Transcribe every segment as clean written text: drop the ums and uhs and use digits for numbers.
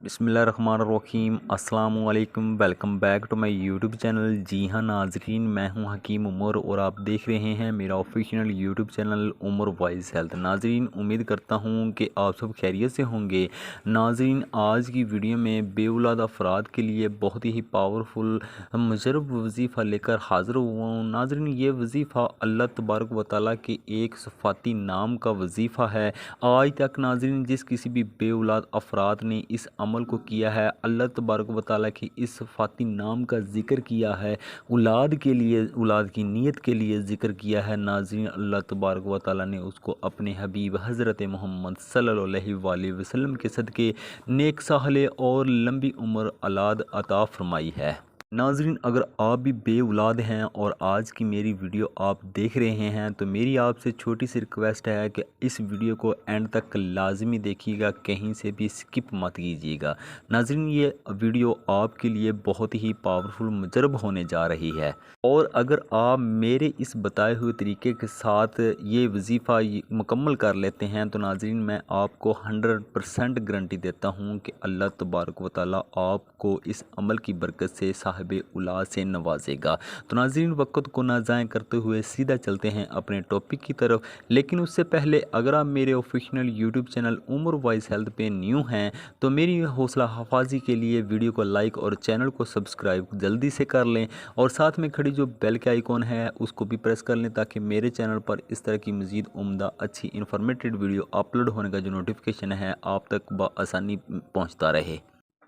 बिस्मिल्लाहिर्रहमानिर्रहीम अस्सलाम वालेकुम। Welcome back to my YouTube channel. जी हाँ नाजरीन, मैं हूँ हकीम उमर और आप देख रहे हैं मेरा official YouTube channel Umar voice health. नाजरीन, उम्मीद करता हूँ कि आप सब खैरियत से होंगे। नाजरीन, आज की वीडियो में बेऔलाद अफराद के लिए बहुत ही पावरफुल मुजरब वजीफ़ा लेकर हाज़िर हुआ हूँ। नाजरीन, ये वजीफ़ा अल्लाह तबारक व तआला के एक सफ़ाती नाम का वजीफ़ा है। आज तक नाजरीन जिस किसी भी बेऔलाद अफराद ने इस अमल को किया है, अल्लाह तबारक व तआला की इस सफ़ाती नाम का ज़िक्र किया है, औलाद के लिए, औलाद की नीयत के लिए ज़िक्र किया है, नाज़रीन अल्लाह तबारक व तआला ने उसको अपने हबीब हज़रत मोहम्मद सल्लल्लाहु अलैहि वसल्लम के सदक़े नेक साहले और लंबी उम्र औलाद अता फरमाई है। नाज़रीन, अगर आप भी बेऔलाद हैं और आज की मेरी वीडियो आप देख रहे हैं तो मेरी आपसे छोटी सी रिक्वेस्ट है कि इस वीडियो को एंड तक लाजमी देखिएगा, कहीं से भी स्किप मत कीजिएगा। नाज़रीन, ये वीडियो आपके लिए बहुत ही पावरफुल मुजरब होने जा रही है और अगर आप मेरे इस बताए हुए तरीके के साथ ये वजीफ़ा मुकम्मल कर लेते हैं तो नाज़रीन मैं आपको 100% गारंटी देता हूँ कि अल्लाह तबारक व तआला आपको इस अमल की बरकत से साहिब औलाद से नवाजेगा। तो नाज़रीन, वक्त को ना ज़ाया करते हुए सीधा चलते हैं अपने टॉपिक की तरफ। लेकिन उससे पहले अगर आप मेरे official YouTube channel Umar voice health पे न्यू हैं तो मेरी हौसला अफजाई के लिए वीडियो को लाइक और चैनल को सब्सक्राइब जल्दी से कर लें और साथ में खड़ी जो बेल के आइकॉन है उसको भी प्रेस कर लें ताकि मेरे चैनल पर इस तरह की मज़ीद उम्दा अच्छी इन्फॉर्मेटिव वीडियो अपलोड होने का जो नोटिफिकेशन है आप तक बआसानी पहुँचता रहे।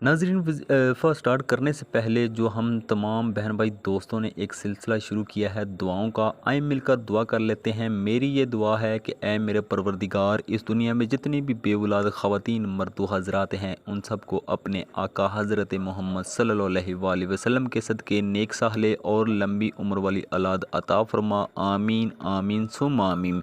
नाज़रीन, फर्स्ट स्टार्ट करने से पहले जो हम तमाम बहन भाई दोस्तों ने एक सिलसिला शुरू किया है दुआओं का, आए मिलकर दुआ कर लेते हैं। मेरी ये दुआ है कि ऐ मेरे परवरदिगार, इस दुनिया में जितनी भी बेऔलाद ख़वातीन मर्द हज़रात हैं उन सबको अपने आका हज़रत मोहम्मद सल्लल्लाहु अलैहि वसल्लम के सदक़े नेक साहले और लंबी उम्र वाली औलाद अता फरमा। आमीन आमीन सुम आमीन।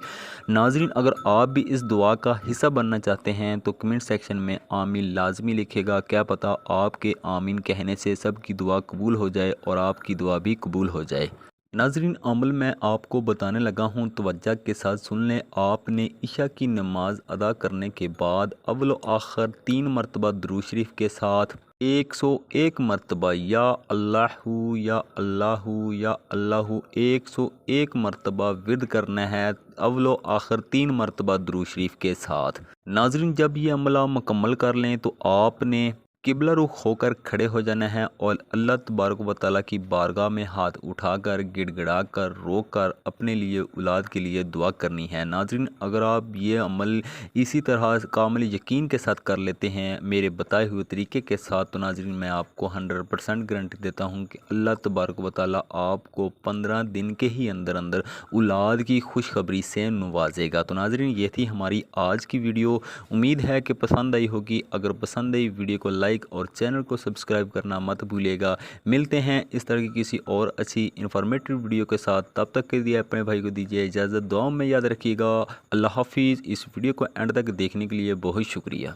नाज़रीन, अगर आप भी इस दुआ का हिस्सा बनना चाहते हैं तो कमेंट सेक्शन में आमीन लाजमी लिखेगा। क्या पता आपके आमीन कहने से सबकी दुआ कबूल हो जाए और आपकी दुआ भी कबूल हो जाए। नाज़रीन, अमल मैं आपको बताने लगा हूँ, तवज्जो के साथ सुन लें। आपने इशा की नमाज अदा करने के बाद अव्वल आखिर 3 मरतबा दुरूद शरीफ के साथ 101 मरतबा या अल्लाहु या अल्लाहु या अल्लाहु 101 मरतबा विर्द करना है, अव्वल आखिर 3 मरतबा दुरूद शरीफ के साथ। नाज़रीन, जब ये अमला मुकम्मल कर लें तो आपने किबला रुख होकर खड़े हो जाना है और अल्लाह तबारक व तआला की बारगाह में हाथ उठाकर गिड़गिड़ा कर रोक कर अपने लिए औलाद के लिए दुआ करनी है। नाज़रीन, अगर आप ये अमल इसी तरह कामिल यकीन के साथ कर लेते हैं मेरे बताए हुए तरीके के साथ तो नाज़रीन मैं आपको 100% गारंटी देता हूँ कि अल्लाह तबारक व तआला आपको 15 दिन के ही अंदर अंदर औलाद की खुशखबरी से नवाजेगा। तो नाज़रीन, ये थी हमारी आज की वीडियो। उम्मीद है कि पसंद आई होगी। अगर पसंद आई वीडियो को लाइक और चैनल को सब्सक्राइब करना मत भूलिएगा। मिलते हैं इस तरह की किसी और अच्छी इन्फॉर्मेटिव वीडियो के साथ। तब तक के लिए अपने भाई को दीजिए इजाज़त। दुआओं में याद रखिएगा। अल्लाह हाफिज़। इस वीडियो को एंड तक देखने के लिए बहुत शुक्रिया।